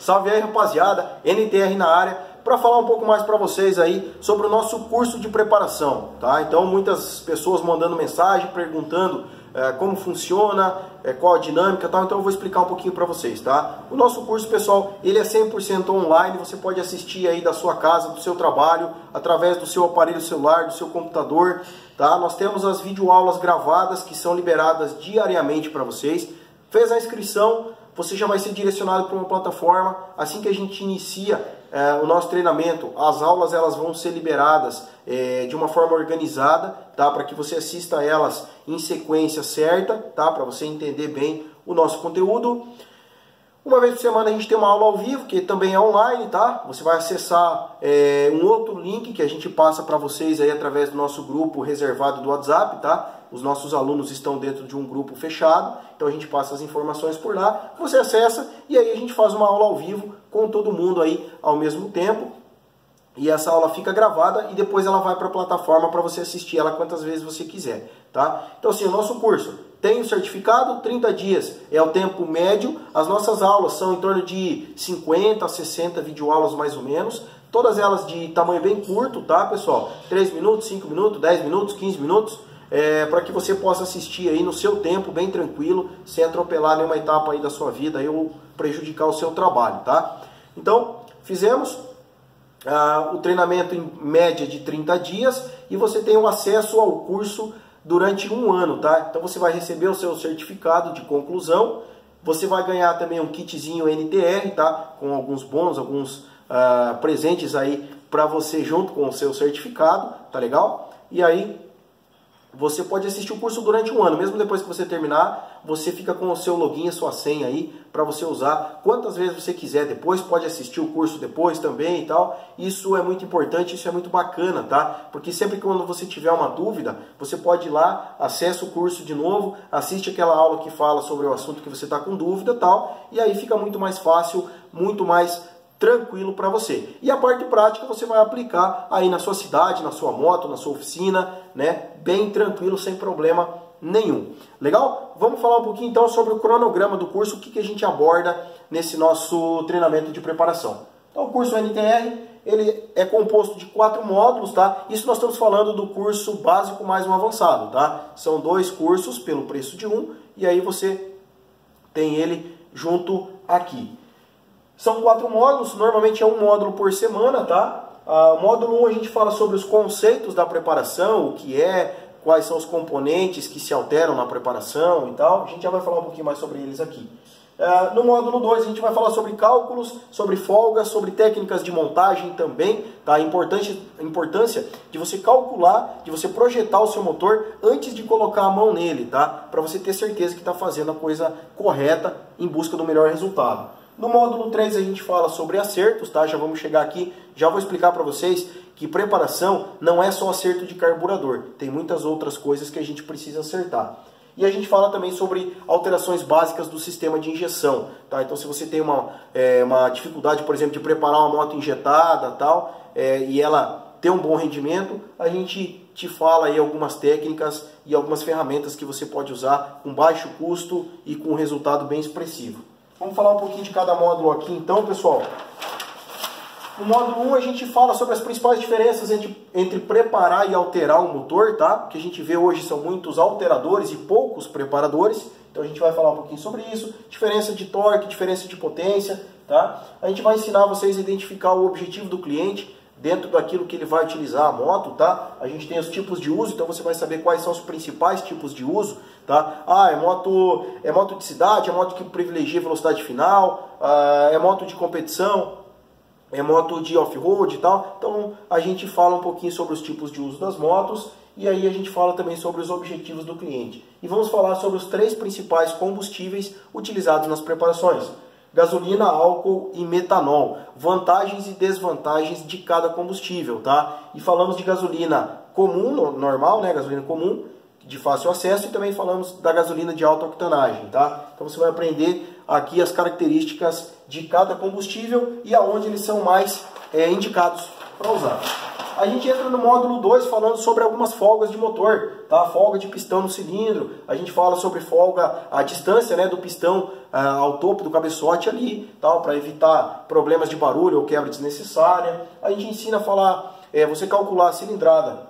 Salve aí, rapaziada, NTR na área, para falar um pouco mais para vocês aí sobre o nosso curso de preparação, tá? Então muitas pessoas mandando mensagem, perguntando como funciona, qual a dinâmica, tal. Então eu vou explicar um pouquinho para vocês, tá? O nosso curso, pessoal, ele é 100% online, você pode assistir aí da sua casa, do seu trabalho, através do seu aparelho celular, do seu computador, tá? Nós temos as videoaulas gravadas que são liberadas diariamente para vocês. Fez a inscrição, você já vai ser direcionado para uma plataforma. Assim que a gente inicia o nosso treinamento, as aulas elas vão ser liberadas de uma forma organizada, tá? Para que você assista elas em sequência certa, tá? Para você entender bem o nosso conteúdo. Uma vez por semana a gente tem uma aula ao vivo, que também é online, tá? Você vai acessar um outro link que a gente passa para vocês aí através do nosso grupo reservado do WhatsApp, tá? Os nossos alunos estão dentro de um grupo fechado, então a gente passa as informações por lá, você acessa e aí a gente faz uma aula ao vivo com todo mundo aí ao mesmo tempo. E essa aula fica gravada e depois ela vai para a plataforma para você assistir ela quantas vezes você quiser, tá? Então assim, o nosso curso tem o certificado, 30 dias é o tempo médio, as nossas aulas são em torno de 50 a 60 videoaulas mais ou menos, todas elas de tamanho bem curto, tá, pessoal? 3 minutos, 5 minutos, 10 minutos, 15 minutos, para que você possa assistir aí no seu tempo, bem tranquilo, sem atropelar nenhuma etapa aí da sua vida aí, ou prejudicar o seu trabalho, tá? Então, fizemos o treinamento em média de 30 dias e você tem o acesso ao curso durante um ano, tá? Então você vai receber o seu certificado de conclusão, você vai ganhar também um kitzinho NTR, tá? Com alguns bônus, alguns presentes aí para você junto com o seu certificado, tá legal? E aí você pode assistir o curso durante um ano, mesmo depois que você terminar, você fica com o seu login, a sua senha aí, para você usar quantas vezes você quiser depois, pode assistir o curso depois também e tal. Isso é muito importante, isso é muito bacana, tá? Porque sempre que quando você tiver uma dúvida, você pode ir lá, acessa o curso de novo, assiste aquela aula que fala sobre o assunto que você está com dúvida e tal, e aí fica muito mais fácil, muito mais tranquilo para você. E a parte prática você vai aplicar aí na sua cidade, na sua moto, na sua oficina, né? Bem tranquilo, sem problema nenhum. Legal? Vamos falar um pouquinho então sobre o cronograma do curso, o que a gente aborda nesse nosso treinamento de preparação. Então o curso NTR, ele é composto de 4 módulos, tá? Isso nós estamos falando do curso básico mais um avançado, tá? São 2 cursos pelo preço de um, e aí você tem ele junto aqui. São 4 módulos, normalmente é um módulo por semana, tá? O módulo 1 a gente fala sobre os conceitos da preparação, o que é, quais são os componentes que se alteram na preparação e tal. A gente já vai falar um pouquinho mais sobre eles aqui. No módulo 2 a gente vai falar sobre cálculos, sobre folgas, sobre técnicas de montagem também, tá? A importância de você calcular, de você projetar o seu motor antes de colocar a mão nele, tá? Para você ter certeza que está fazendo a coisa correta em busca do melhor resultado. No módulo 3 a gente fala sobre acertos, tá? Já vamos chegar aqui, já vou explicar para vocês que preparação não é só acerto de carburador, tem muitas outras coisas que a gente precisa acertar. E a gente fala também sobre alterações básicas do sistema de injeção, tá? Então se você tem uma dificuldade, por exemplo, de preparar uma moto injetada tal, e ela ter um bom rendimento, a gente te fala aí algumas técnicas e algumas ferramentas que você pode usar com baixo custo e com um resultado bem expressivo. Vamos falar um pouquinho de cada módulo aqui então, pessoal. No módulo 1 a gente fala sobre as principais diferenças entre preparar e alterar um motor, tá? O que a gente vê hoje são muitos alteradores e poucos preparadores. Então a gente vai falar um pouquinho sobre isso. Diferença de torque, diferença de potência, tá? A gente vai ensinar vocês a identificar o objetivo do cliente dentro daquilo que ele vai utilizar a moto, tá? A gente tem os tipos de uso, então você vai saber quais são os principais tipos de uso, tá? É moto de cidade, é moto que privilegia a velocidade final, é moto de competição, é moto de off-road e tal. Então a gente fala um pouquinho sobre os tipos de uso das motos e aí a gente fala também sobre os objetivos do cliente. E vamos falar sobre os 3 principais combustíveis utilizados nas preparações: gasolina, álcool e metanol, vantagens e desvantagens de cada combustível, tá? E falamos de gasolina comum, normal, né? Gasolina comum, de fácil acesso, e também falamos da gasolina de alta octanagem, tá? Então você vai aprender aqui as características de cada combustível e aonde eles são mais indicados para usar. A gente entra no módulo 2 falando sobre algumas folgas de motor, tá? Folga de pistão no cilindro, a gente fala sobre folga à distância, né, do pistão ao topo do cabeçote ali, tal, para evitar problemas de barulho ou quebra desnecessária. A gente ensina a falar, você calcular a cilindrada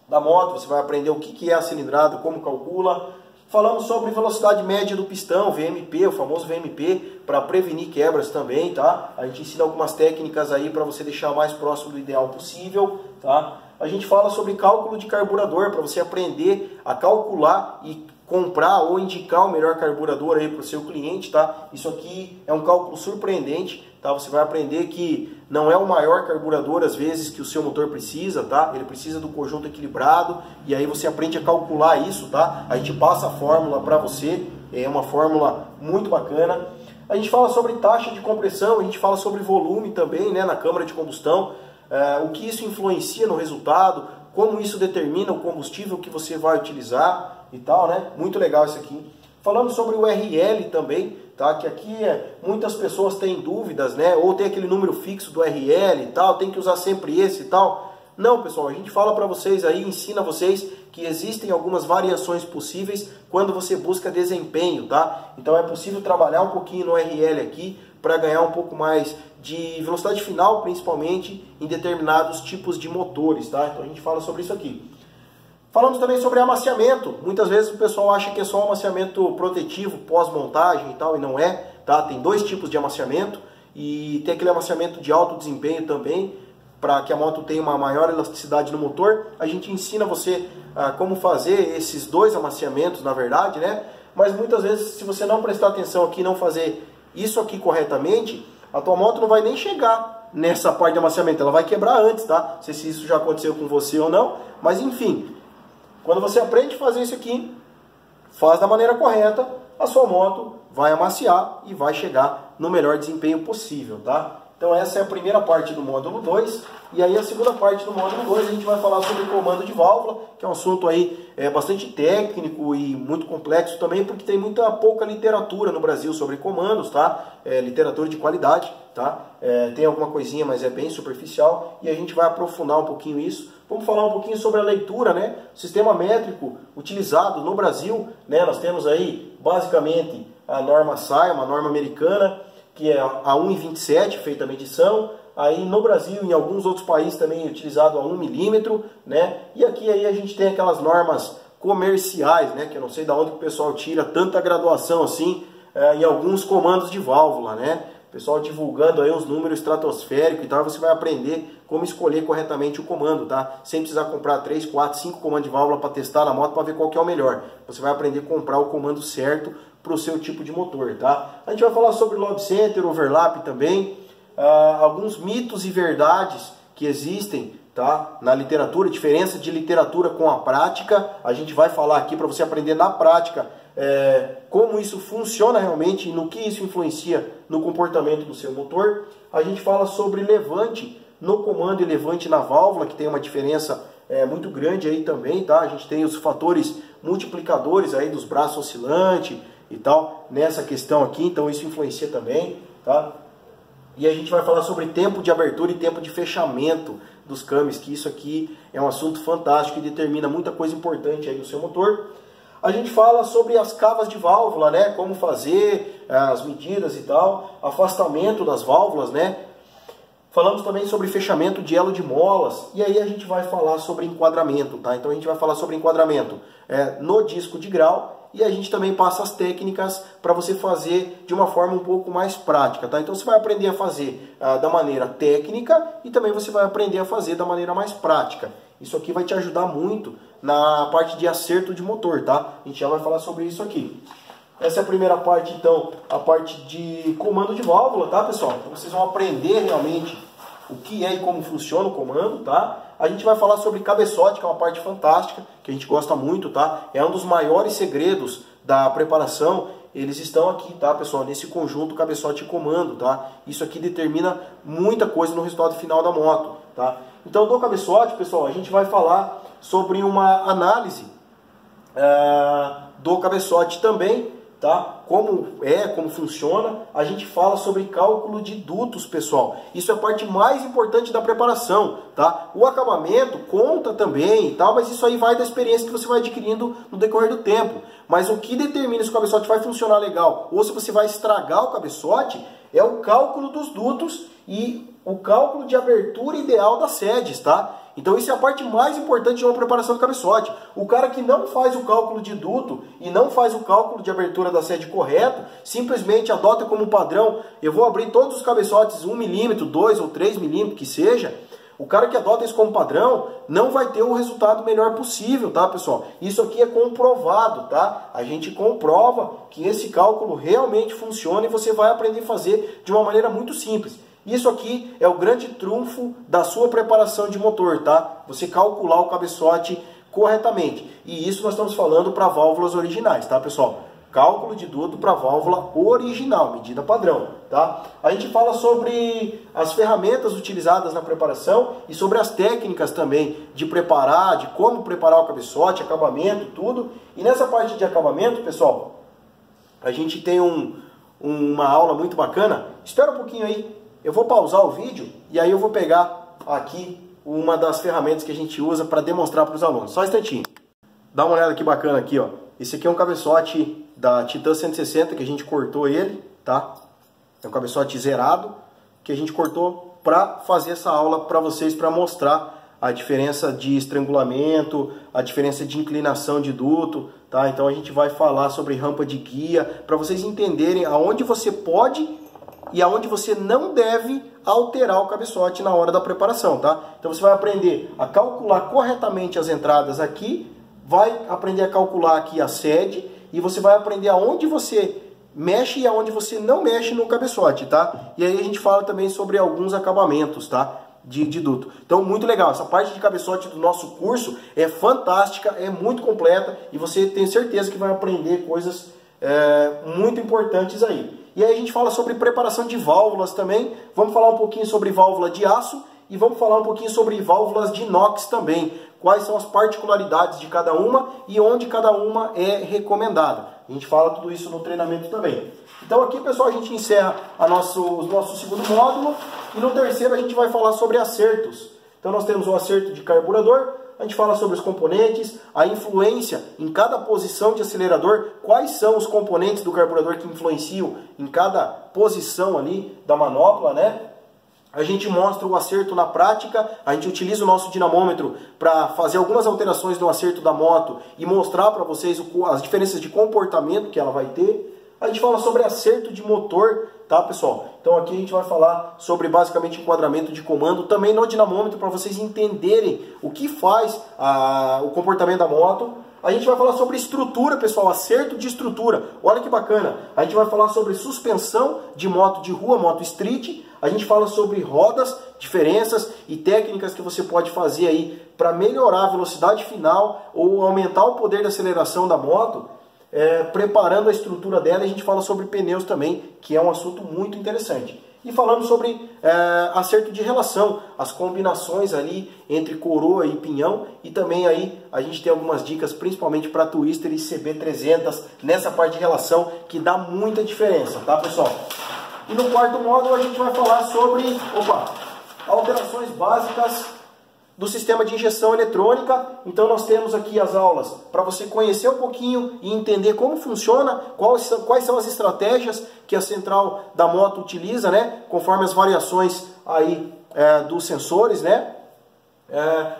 da moto, você vai aprender o que é a cilindrada, como calcula. Falamos sobre velocidade média do pistão, VMP, o famoso VMP, para prevenir quebras também, tá? A gente ensina algumas técnicas aí para você deixar mais próximo do ideal possível, tá? A gente fala sobre cálculo de carburador, para você aprender a calcular e comprar ou indicar o melhor carburador aí para o seu cliente, tá? Isso aqui é um cálculo surpreendente, tá? Você vai aprender que não é o maior carburador às vezes que o seu motor precisa, tá? Ele precisa do conjunto equilibrado e aí você aprende a calcular isso, tá? A gente passa a fórmula para você, é uma fórmula muito bacana. A gente fala sobre taxa de compressão, a gente fala sobre volume também, né, na câmara de combustão, o que isso influencia no resultado, como isso determina o combustível que você vai utilizar e tal, né? Muito legal isso aqui. Falando sobre o RL também, tá? Que aqui muitas pessoas têm dúvidas, né? Ou tem aquele número fixo do RL e tal, tem que usar sempre esse e tal. Não, pessoal, a gente fala para vocês aí, ensina vocês que existem algumas variações possíveis quando você busca desempenho, tá? Então é possível trabalhar um pouquinho no RL aqui para ganhar um pouco mais de velocidade final, principalmente em determinados tipos de motores, tá? Então a gente fala sobre isso aqui. Falamos também sobre amaciamento. Muitas vezes o pessoal acha que é só um amaciamento protetivo pós-montagem e tal, e não é, tá? Tem dois tipos de amaciamento e tem aquele amaciamento de alto desempenho também, para que a moto tenha uma maior elasticidade no motor. A gente ensina você como fazer esses dois amaciamentos, na verdade, né? Mas muitas vezes, se você não prestar atenção aqui e não fazer isso aqui corretamente, a tua moto não vai nem chegar nessa parte de amaciamento, ela vai quebrar antes, tá? Não sei se isso já aconteceu com você ou não, mas enfim, quando você aprende a fazer isso aqui, faz da maneira correta, a sua moto vai amaciar e vai chegar no melhor desempenho possível, tá? Então essa é a primeira parte do módulo 2, e aí a segunda parte do módulo 2 a gente vai falar sobre comando de válvula, que é um assunto aí bastante técnico e muito complexo também, porque tem muita pouca literatura no Brasil sobre comandos, tá? Literatura de qualidade, tá? Tem alguma coisinha, mas é bem superficial, e a gente vai aprofundar um pouquinho isso. Vamos falar um pouquinho sobre a leitura, né? O sistema métrico utilizado no Brasil, né? Nós temos aí basicamente a norma SAE, uma norma americana, que é a 1,27, feita a medição. Aí no Brasil e em alguns outros países também é utilizado a 1 milímetro, né? E aqui aí a gente tem aquelas normas comerciais, né? Que eu não sei de onde o pessoal tira tanta graduação assim em alguns comandos de válvula, né? O pessoal divulgando aí os números estratosféricos e tal, você vai aprender como escolher corretamente o comando, tá? Sem precisar comprar 3, 4, 5 comandos de válvula para testar na moto para ver qual que é o melhor. Você vai aprender a comprar o comando certo para o seu tipo de motor, tá? A gente vai falar sobre lob center, overlap também, alguns mitos e verdades que existem, tá? Na literatura, diferença de literatura com a prática. A gente vai falar aqui para você aprender na prática como isso funciona realmente e no que isso influencia no comportamento do seu motor. A gente fala sobre levante no comando e levante na válvula, que tem uma diferença muito grande aí também, tá? A gente tem os fatores multiplicadores aí dos braços oscilantes e tal, nessa questão aqui, então isso influencia também, tá? E a gente vai falar sobre tempo de abertura e tempo de fechamento dos câmbios, que isso aqui é um assunto fantástico e determina muita coisa importante aí no seu motor. A gente fala sobre as cavas de válvula, né? Como fazer, as medidas e tal, afastamento das válvulas, né? Falamos também sobre fechamento de elo de molas, e aí a gente vai falar sobre enquadramento, tá? Então a gente vai falar sobre enquadramento no disco de grau, e a gente também passa as técnicas para você fazer de uma forma um pouco mais prática, tá? Então você vai aprender a fazer da maneira técnica e também você vai aprender a fazer da maneira mais prática. Isso aqui vai te ajudar muito na parte de acerto de motor, tá? A gente já vai falar sobre isso aqui. Essa é a primeira parte, então, a parte de comando de válvula, tá, pessoal? Então vocês vão aprender realmente o que é e como funciona o comando, tá? A gente vai falar sobre cabeçote, que é uma parte fantástica, que a gente gosta muito, tá? É um dos maiores segredos da preparação. Eles estão aqui, tá, pessoal? Nesse conjunto cabeçote e comando, tá? Isso aqui determina muita coisa no resultado final da moto, tá? Então, do cabeçote, pessoal, a gente vai falar sobre uma análise do cabeçote também, tá? Como funciona, a gente fala sobre cálculo de dutos, pessoal. Isso é a parte mais importante da preparação, tá? O acabamento conta também e tal, mas isso aí vai da experiência que você vai adquirindo no decorrer do tempo. Mas o que determina se o cabeçote vai funcionar legal ou se você vai estragar o cabeçote é o cálculo dos dutos e o cálculo de abertura ideal das sedes, tá? Então isso é a parte mais importante de uma preparação do cabeçote. O cara que não faz o cálculo de duto e não faz o cálculo de abertura da sede correto, simplesmente adota como padrão, eu vou abrir todos os cabeçotes 1 milímetro, 2 ou 3 milímetros, que seja. O cara que adota isso como padrão não vai ter o resultado melhor possível, tá, pessoal? Isso aqui é comprovado, tá? A gente comprova que esse cálculo realmente funciona e você vai aprender a fazer de uma maneira muito simples. Isso aqui é o grande trunfo da sua preparação de motor, tá? Você calcular o cabeçote corretamente. E isso nós estamos falando para válvulas originais, tá, pessoal? Cálculo de duto para válvula original, medida padrão, tá? A gente fala sobre as ferramentas utilizadas na preparação e sobre as técnicas também de preparar, de como preparar o cabeçote, acabamento, tudo. E nessa parte de acabamento, pessoal, a gente tem uma aula muito bacana. Espera um pouquinho aí. Eu vou pausar o vídeo e aí eu vou pegar aqui uma das ferramentas que a gente usa para demonstrar para os alunos. Só um instantinho. Dá uma olhada que bacana aqui, ó. Esse aqui é um cabeçote da Titan 160 que a gente cortou ele, tá? É um cabeçote zerado que a gente cortou para fazer essa aula para vocês, para mostrar a diferença de estrangulamento, a diferença de inclinação de duto, tá? Então a gente vai falar sobre rampa de guia para vocês entenderem aonde você pode e aonde você não deve alterar o cabeçote na hora da preparação, tá? Então você vai aprender a calcular corretamente as entradas aqui, vai aprender a calcular aqui a sede e você vai aprender aonde você mexe e aonde você não mexe no cabeçote, tá? E aí a gente fala também sobre alguns acabamentos, tá? De duto. Então, muito legal. Essa parte de cabeçote do nosso curso é fantástica, é muito completa e você tem certeza que vai aprender coisas muito importantes aí. E aí a gente fala sobre preparação de válvulas também. Vamos falar um pouquinho sobre válvula de aço e vamos falar um pouquinho sobre válvulas de inox também. Quais são as particularidades de cada uma e onde cada uma é recomendada. A gente fala tudo isso no treinamento também. Então aqui, pessoal, a gente encerra o nosso segundo módulo e no terceiro a gente vai falar sobre acertos. Então nós temos o acerto de carburador, a gente fala sobre os componentes, a influência em cada posição de acelerador, quais são os componentes do carburador que influenciam em cada posição ali da manopla, né? A gente mostra o acerto na prática, a gente utiliza o nosso dinamômetro para fazer algumas alterações no acerto da moto e mostrar para vocês as diferenças de comportamento que ela vai ter. A gente fala sobre acerto de motor, tá, pessoal? Então aqui a gente vai falar sobre basicamente enquadramento de comando, também no dinamômetro para vocês entenderem o que faz o comportamento da moto. A gente vai falar sobre estrutura, pessoal, acerto de estrutura. Olha que bacana. A gente vai falar sobre suspensão de moto de rua, moto street. A gente fala sobre rodas, diferenças e técnicas que você pode fazer aí para melhorar a velocidade final ou aumentar o poder de aceleração da moto, preparando a estrutura dela. A gente fala sobre pneus também, que é um assunto muito interessante. E falando sobre acerto de relação, as combinações ali entre coroa e pinhão. E também aí a gente tem algumas dicas, principalmente para Twister e CB300, nessa parte de relação, que dá muita diferença, tá, pessoal? E no quarto módulo a gente vai falar sobre alterações básicas do sistema de injeção eletrônica. Então nós temos aqui as aulas para você conhecer um pouquinho e entender como funciona, quais são as estratégias que a central da moto utiliza, né? Conforme as variações aí dos sensores, né?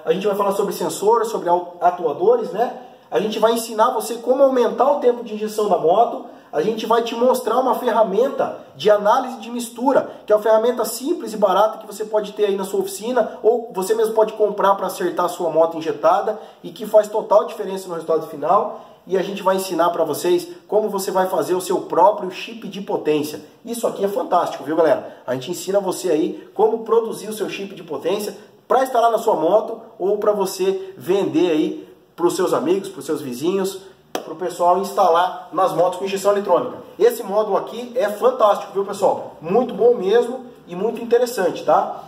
A gente vai falar sobre sensores, sobre atuadores, né? A gente vai ensinar você como aumentar o tempo de injeção da moto. A gente vai te mostrar uma ferramenta de análise de mistura, que é uma ferramenta simples e barata que você pode ter aí na sua oficina, ou você mesmo pode comprar para acertar a sua moto injetada e que faz total diferença no resultado final. E a gente vai ensinar para vocês como você vai fazer o seu próprio chip de potência. Isso aqui é fantástico, viu, galera? A gente ensina você aí como produzir o seu chip de potência para instalar na sua moto ou para você vender aí para os seus amigos, para os seus vizinhos, para o pessoal instalar nas motos com injeção eletrônica. Esse módulo aqui é fantástico, viu, pessoal? Muito bom mesmo e muito interessante, tá?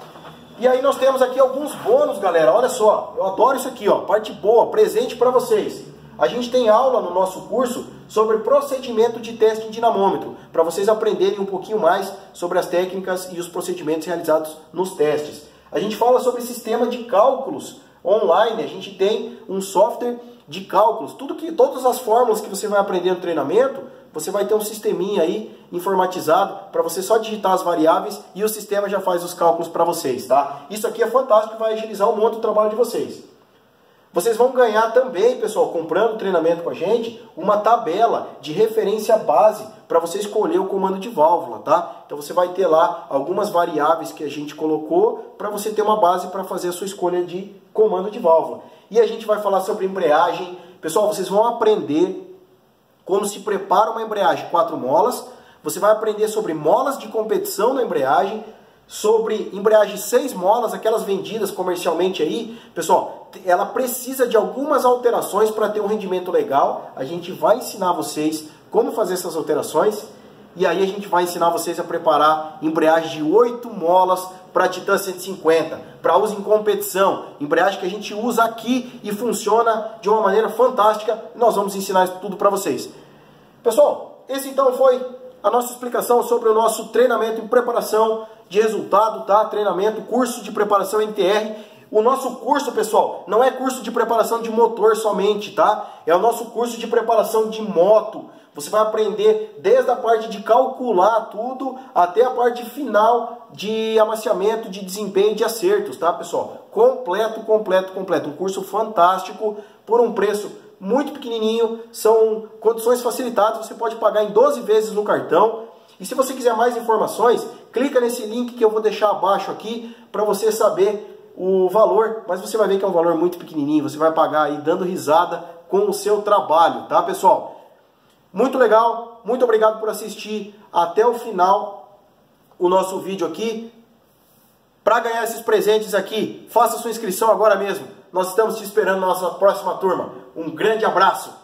E aí nós temos aqui alguns bônus, galera. Olha só, eu adoro isso aqui, ó, parte boa, presente para vocês. a gente tem aula no nosso curso sobre procedimento de teste em dinamômetro, para vocês aprenderem um pouquinho mais sobre as técnicas e os procedimentos realizados nos testes. A gente fala sobre sistema de cálculos online, a gente tem um software de cálculos, todas as fórmulas que você vai aprender no treinamento, você vai ter um sisteminha aí informatizado para você só digitar as variáveis e o sistema já faz os cálculos para vocês, tá? Isso aqui é fantástico, vai agilizar um monte do trabalho de vocês. Vocês vão ganhar também, pessoal, comprando treinamento com a gente, uma tabela de referência base para você escolher o comando de válvula, tá? Então você vai ter lá algumas variáveis que a gente colocou para você ter uma base para fazer a sua escolha de comando de válvula. E a gente vai falar sobre embreagem. Pessoal, vocês vão aprender como se prepara uma embreagem 4 molas. Você vai aprender sobre molas de competição na embreagem, sobre embreagem 6 molas, aquelas vendidas comercialmente aí. Pessoal, ela precisa de algumas alterações para ter um rendimento legal. A gente vai ensinar vocês como fazer essas alterações. E aí a gente vai ensinar vocês a preparar embreagem de 8 molas para Titan 150, para uso em competição. Embreagem que a gente usa aqui e funciona de uma maneira fantástica. Nós vamos ensinar isso tudo para vocês. Pessoal, esse então foi a nossa explicação sobre o nosso treinamento em preparação de resultado, tá? Treinamento, curso de preparação NTR. O nosso curso, pessoal, não é curso de preparação de motor somente, tá? É o nosso curso de preparação de moto. Você vai aprender desde a parte de calcular tudo até a parte final de amaciamento, de desempenho e de acertos, tá, pessoal? Completo, completo, completo. Um curso fantástico por um preço muito pequenininho. São condições facilitadas, você pode pagar em 12 vezes no cartão. E se você quiser mais informações, clica nesse link que eu vou deixar abaixo aqui para você saber o valor, mas você vai ver que é um valor muito pequenininho, você vai pagar aí dando risada com o seu trabalho, tá, pessoal? Muito legal, muito obrigado por assistir até o final o nosso vídeo aqui. Para ganhar esses presentes aqui, faça sua inscrição agora mesmo. Nós estamos te esperando na nossa próxima turma. Um grande abraço!